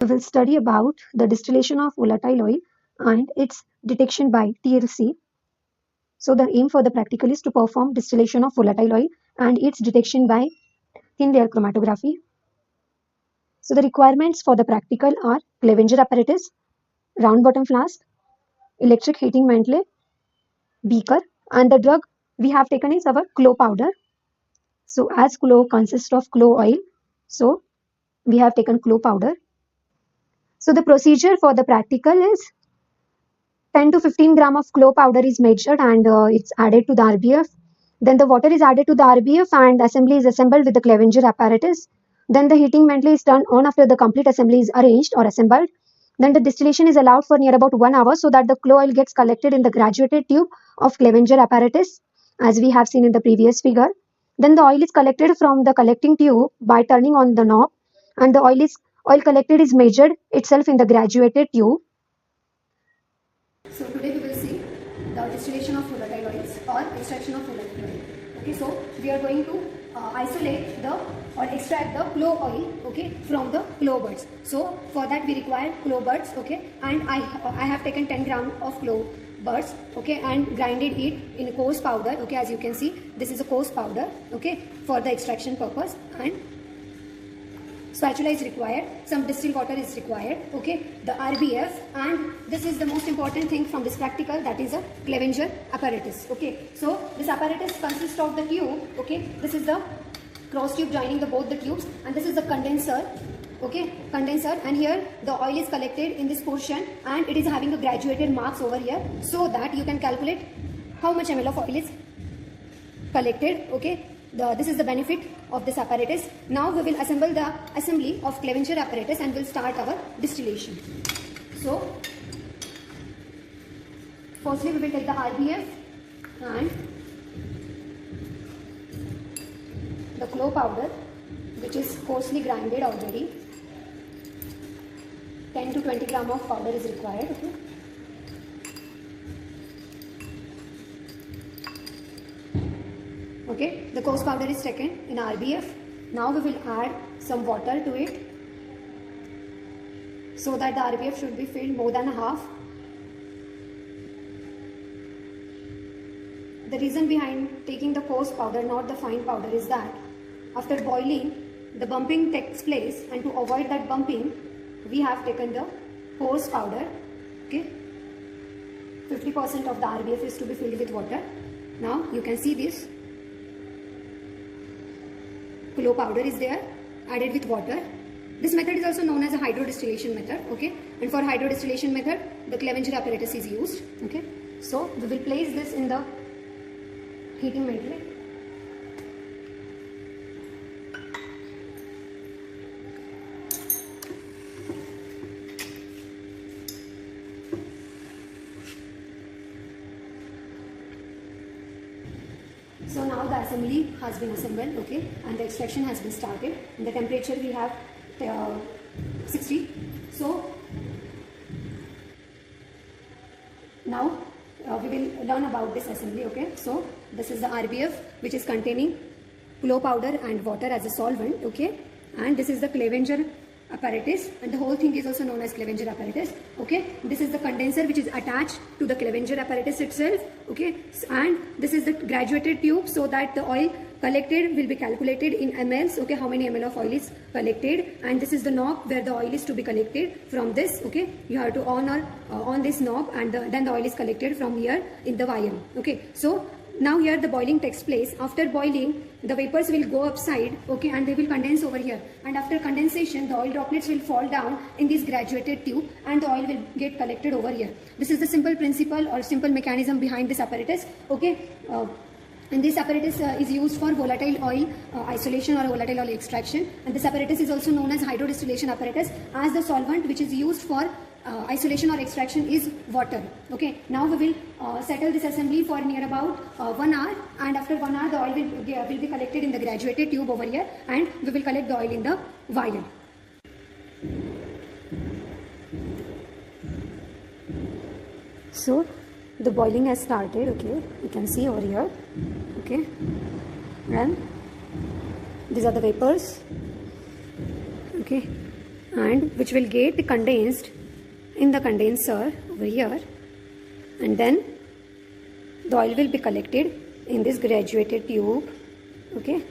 We will study about the distillation of volatile oil and its detection by TLC. So the aim for the practical is to perform distillation of volatile oil and its detection by thin layer chromatography. So the requirements for the practical are Clevenger apparatus, round bottom flask, electric heating mantle, beaker, and the drug we have taken is our clove powder. So as clove consists of clove oil, so we have taken clove powder. So the procedure for the practical is 10 to 15 gram of clove powder is measured and it's added to the RBF. Then the water is added to the RBF and assembly is assembled with the Clevenger apparatus. Then the heating mantle is turned on after the complete assembly is arranged or assembled. Then the distillation is allowed for near about 1 hour so that the clove oil gets collected in the graduated tube of Clevenger apparatus as we have seen in the previous figure. Then the oil is collected from the collecting tube by turning on the knob and the oil collected is measured itself in the graduated tube. So today we will see the distillation of volatile oils or extraction of volatile oil. Okay, so we are going to isolate the or extract the clove oil, okay, from the clove buds. So for that we require clove buds, okay, and I have taken 10 gram of clove buds, okay, and grinded it in a coarse powder, okay, as you can see this is a coarse powder, okay, for the extraction purpose, and spatula is required, some distilled water is required, okay, the RBF, and this is the most important thing from this practical, that is a Clevenger apparatus, okay. So this apparatus consists of the tube, okay, this is the cross tube joining both the tubes, and this is the condenser, okay, condenser, and here the oil is collected in this portion and it is having a graduated marks over here so that you can calculate how much ml of oil is collected, okay. This is the benefit of this apparatus. Now we will assemble the assembly of Clevenger apparatus and will start our distillation. So firstly we will take the RBF and the clove powder, which is coarsely grinded already. 10 to 20 gram of powder is required, okay. Okay, the coarse powder is taken in RBF. Now we will add some water to it so that the RBF should be filled more than half. The reason behind taking the coarse powder, not the fine powder, is that after boiling, the bumping takes place, and to avoid that bumping, we have taken the coarse powder, okay. 50% of the RBF is to be filled with water. Now you can see this. Clove powder is there, added with water. This method is also known as a hydrodistillation method, okay. And for hydrodistillation method, the Clevenger apparatus is used, okay. So we will place this in the heating mantle. So now the assembly has been assembled, okay, and the extraction has been started. And the temperature we have 60. So now we will learn about this assembly, okay. So this is the RBF, which is containing clove powder and water as a solvent, okay, and this is the Clevenger apparatus, and the whole thing is also known as Clevenger apparatus, okay. This is the condenser which is attached to the Clevenger apparatus itself, okay, and this is the graduated tube so that the oil collected will be calculated in mLs, okay, how many ml of oil is collected, and this is the knob where the oil is to be collected from this, okay. You have to on this knob, and then the oil is collected from here in the vial, okay. So now here the boiling takes place. After boiling, the vapors will go upside, okay, and they will condense over here, and after condensation the oil droplets will fall down in this graduated tube and the oil will get collected over here. This is the simple principle or simple mechanism behind this apparatus, okay. And this apparatus is used for volatile oil isolation or volatile oil extraction, and this apparatus is also known as hydrodistillation apparatus, as the solvent which is used for isolation or extraction is water, okay. Now we will settle this assembly for near about 1 hour, and after 1 hour the oil will be collected in the graduated tube over here, and we will collect the oil in the vial. So the boiling has started, okay, you can see over here, okay, and these are the vapors, okay, and which will get condensed in the condenser over here, and then the oil will be collected in this graduated tube. Okay.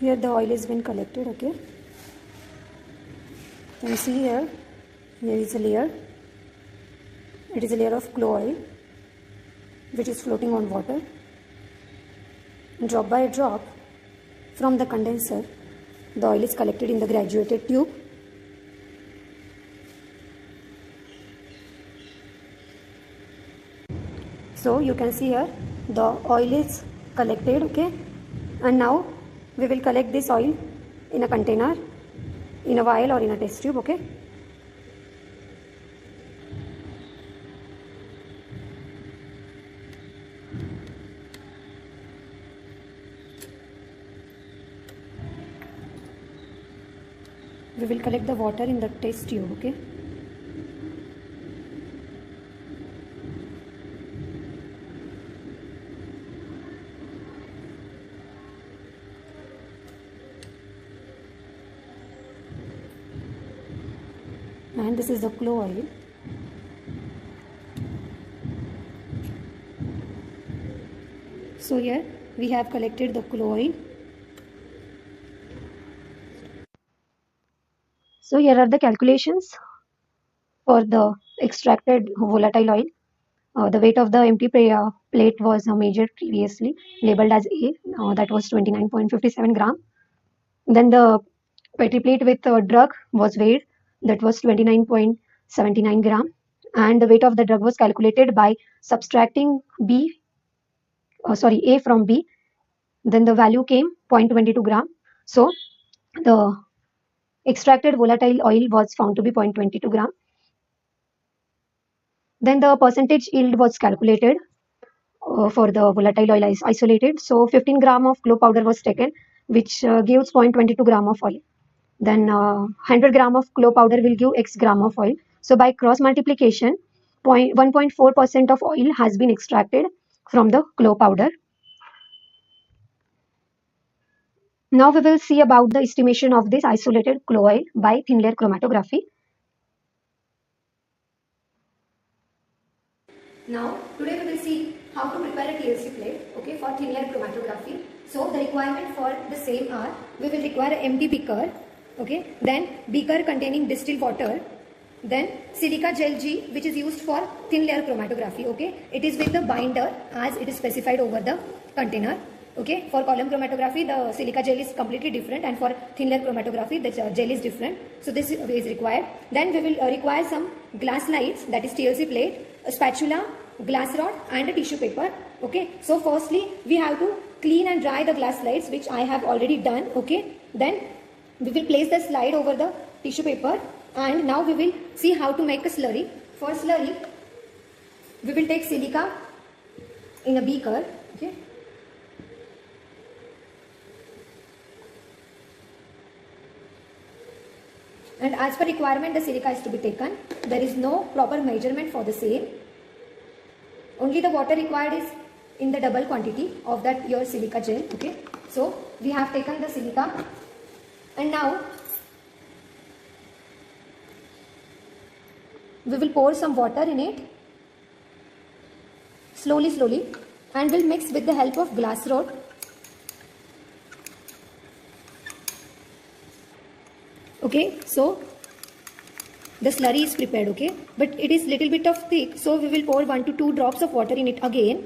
Here the oil has been collected. Okay, you can see here is a layer. It is a layer of clove oil which is floating on water. Drop by drop from the condenser, the oil is collected in the graduated tube. So you can see here the oil is collected. Okay, and now we will collect this oil in a container, in a vial or in a test tube. Okay. We will collect the water in the test tube. Okay. And this is the clove oil. So here we have collected the clove oil. So here are the calculations for the extracted volatile oil. The weight of the empty plate was measured previously, labeled as A, that was 29.57 gram. Then the petri plate with drug was weighed, that was 29.79 gram, and the weight of the drug was calculated by subtracting A from B. Then the value came 0.22 gram. So the extracted volatile oil was found to be 0.22 gram. Then the percentage yield was calculated for the volatile oil is isolated. So 15 gram of clove powder was taken, which gives 0.22 gram of oil. Then 100 gram of clove powder will give X gram of oil. So by cross multiplication, 1.4% of oil has been extracted from the clove powder. Now we will see about the estimation of this isolated clove oil by thin layer chromatography. Now today we will see how to prepare a TLC plate, okay, for thin layer chromatography. So the requirement for the same are, we will require an empty beaker, okay, then beaker containing distilled water, then silica gel G, which is used for thin layer chromatography. Okay, it is with the binder as it is specified over the container. Okay, for column chromatography the silica gel is completely different, and for thin layer chromatography the gel is different. So this is required. Then we will require some glass slides, that is TLC plate, a spatula, glass rod and a tissue paper. Okay, so firstly we have to clean and dry the glass slides, which I have already done. Okay, then we will place the slide over the tissue paper, and now we will see how to make a slurry. For slurry we will take silica in a beaker. Okay, and as per requirement the silica is to be taken. There is no proper measurement for the same. Only the water required is in the double quantity of that your silica gel. Okay, so we have taken the silica, and now we will pour some water in it slowly, and will mix with the help of glass rod. Okay, so the slurry is prepared. Okay, but it is little bit of thick, so we will pour 1 to 2 drops of water in it again,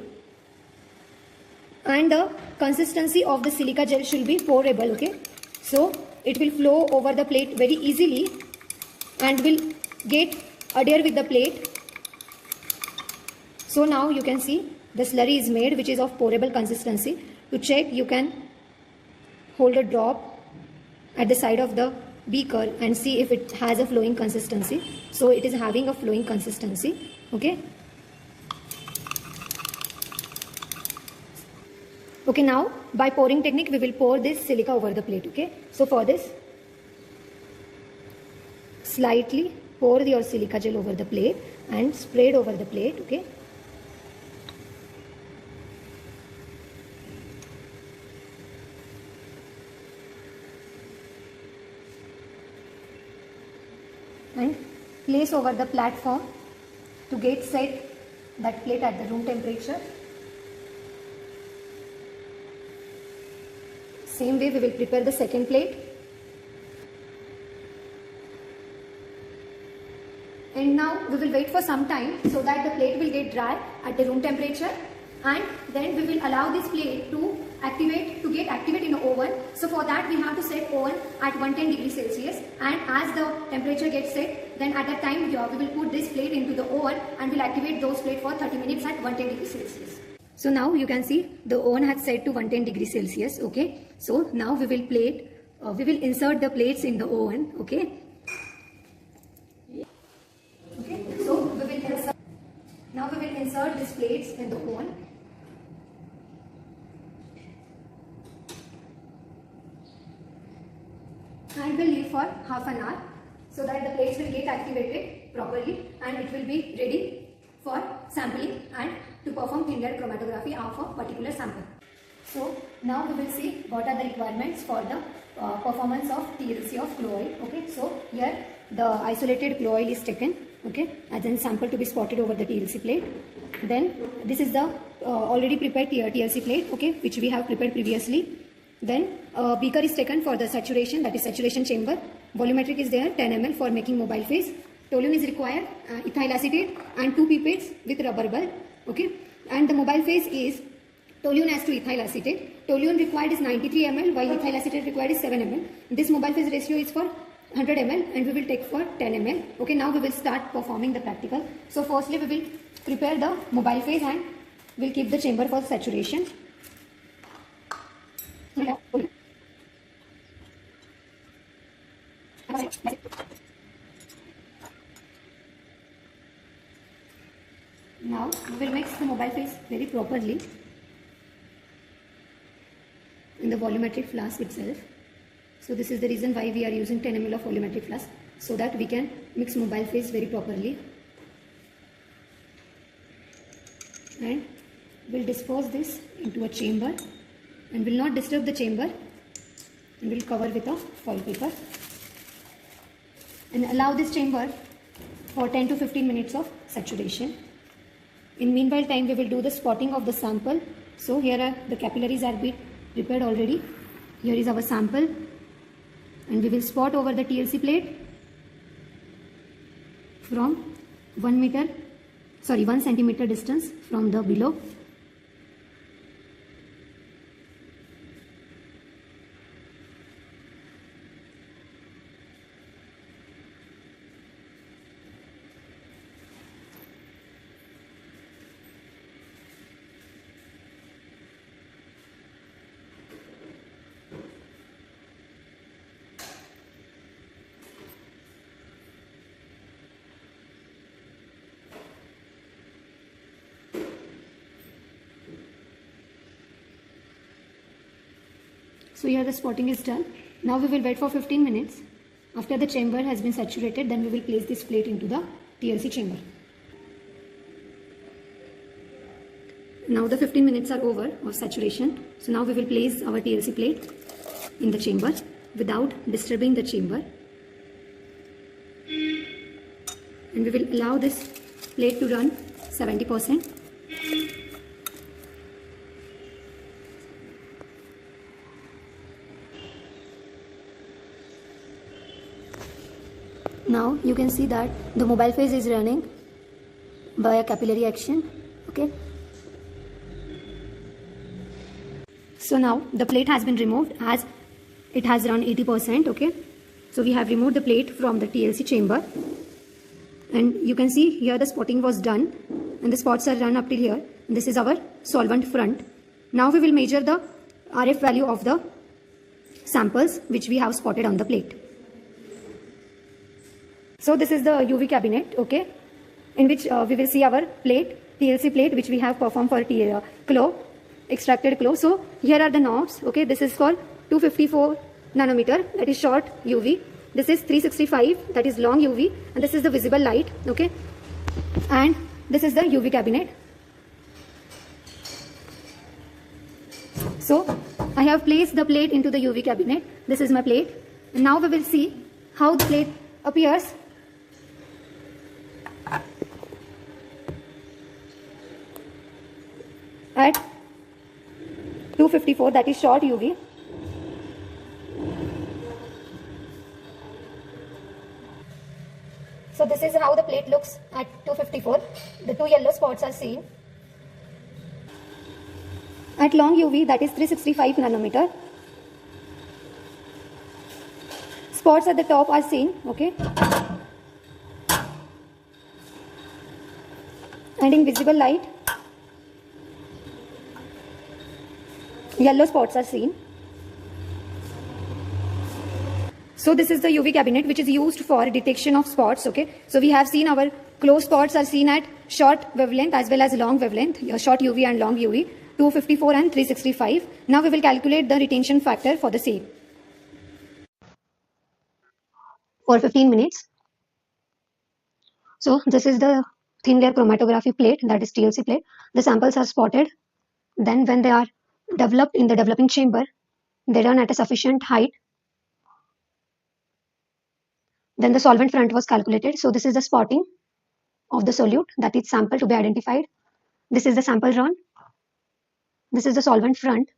and the consistency of the silica gel should be pourable. Okay, so it will flow over the plate very easily and will get adhere with the plate. So now you can see the slurry is made, which is of pourable consistency. To check, you can hold a drop at the side of the beaker and see if it has a flowing consistency. So it is having a flowing consistency. Okay. Okay, now by pouring technique we will pour this silica over the plate. Okay, so for this, slightly pour your silica gel over the plate and spread over the plate. Okay, and place over the platform to get set that plate at the room temperature. Same way we will prepare the second plate. And now we will wait for some time so that the plate will get dry at the room temperature, and then we will allow this plate to get activate in the oven. So for that we have to set oven at 110 degrees Celsius, and as the temperature gets set, then at that time we will put this plate into the oven and will activate those plate for 30 minutes at 110 degrees Celsius. So now you can see the oven has set to 110 degrees Celsius. Okay, so now we will insert the plates in the oven. Okay. Okay, so now we will insert these plates in the oven. And we'll leave for half an hour so that the plates will get activated properly and it will be ready for sampling and to perform thin-layer chromatography of a particular sample. So now we will see what are the requirements for the performance of TLC of clay oil. Okay, so here the isolated clay oil is taken. Okay, as a sample to be spotted over the TLC plate. Then this is the already prepared TLC plate. Okay, which we have prepared previously. Then beaker is taken for the saturation, that is saturation chamber. Volumetric is there, 10 ml for making mobile phase. Toluene is required, ethyl acetate and 2 pipettes with rubber bulb. Okay, and the mobile phase is toluene as to ethyl acetate. Toluene required is 93 ml while ethyl acetate required is 7 ml. This mobile phase ratio is for 100 ml and we will take for 10 ml. Okay, now we will start performing the practical. So firstly we will prepare the mobile phase and we'll keep the chamber for saturation. Now we will mix the mobile phase very properly in the volumetric flask itself. So this is the reason why we are using 10 ml of volumetric flask, so that we can mix mobile phase very properly. And we'll dispose this into a chamber and will not disturb the chamber, and we'll cover with a foil paper and allow this chamber for 10 to 15 minutes of saturation. In meanwhile time we will do the spotting of the sample. So here are the capillaries are being prepared already. Here is our sample and we will spot over the TLC plate from 1 centimeter distance from the below. So here the spotting is done. Now we will wait for 15 minutes. After the chamber has been saturated, then we will place this plate into the TLC chamber. Now the 15 minutes are over of saturation. So now we will place our TLC plate in the chamber without disturbing the chamber. And we will allow this plate to run 70%. Now you can see that the mobile phase is running by a capillary action. Okay. So now the plate has been removed as it has run 80%. Okay. So we have removed the plate from the TLC chamber. And you can see here the spotting was done and the spots are run up till here. And this is our solvent front. Now we will measure the RF value of the samples which we have spotted on the plate. So this is the UV cabinet, okay, in which we will see our plate, TLC plate, which we have performed for clove, extracted clove. So here are the knobs, okay. This is for 254 nanometer, that is short UV. This is 365, that is long UV, and this is the visible light, okay. And this is the UV cabinet. So I have placed the plate into the UV cabinet. This is my plate. And now we will see how the plate appears. At 254, that is short UV. So this is how the plate looks at 254. The two yellow spots are seen. At long UV, that is 365 nanometer. Spots at the top are seen, okay. And in visible light, yellow spots are seen. So this is the UV cabinet which is used for detection of spots, okay. So we have seen our close spots are seen at short wavelength as well as long wavelength, short UV and long UV, 254 and 365. Now we will calculate the retention factor for the same. For 15 minutes. So this is the thin layer chromatography plate, that is TLC plate. The samples are spotted. Then when they are developed in the developing chamber, they run at a sufficient height. Then the solvent front was calculated. So this is the spotting of the solute, that is sample to be identified. This is the sample run. This is the solvent front.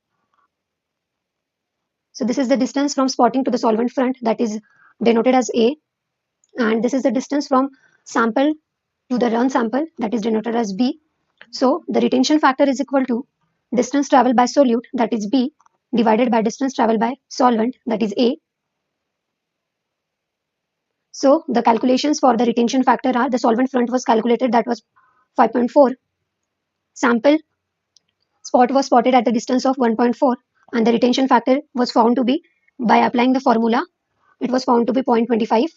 So this is the distance from spotting to the solvent front, that is denoted as A. And this is the distance from sample to the run sample, that is denoted as B. So the retention factor is equal to distance traveled by solute, that is B, divided by distance traveled by solvent, that is A. So the calculations for the retention factor are: the solvent front was calculated, that was 5.4. Sample spot was spotted at the distance of 1.4, and the retention factor was found to be, by applying the formula, it was found to be 0.25.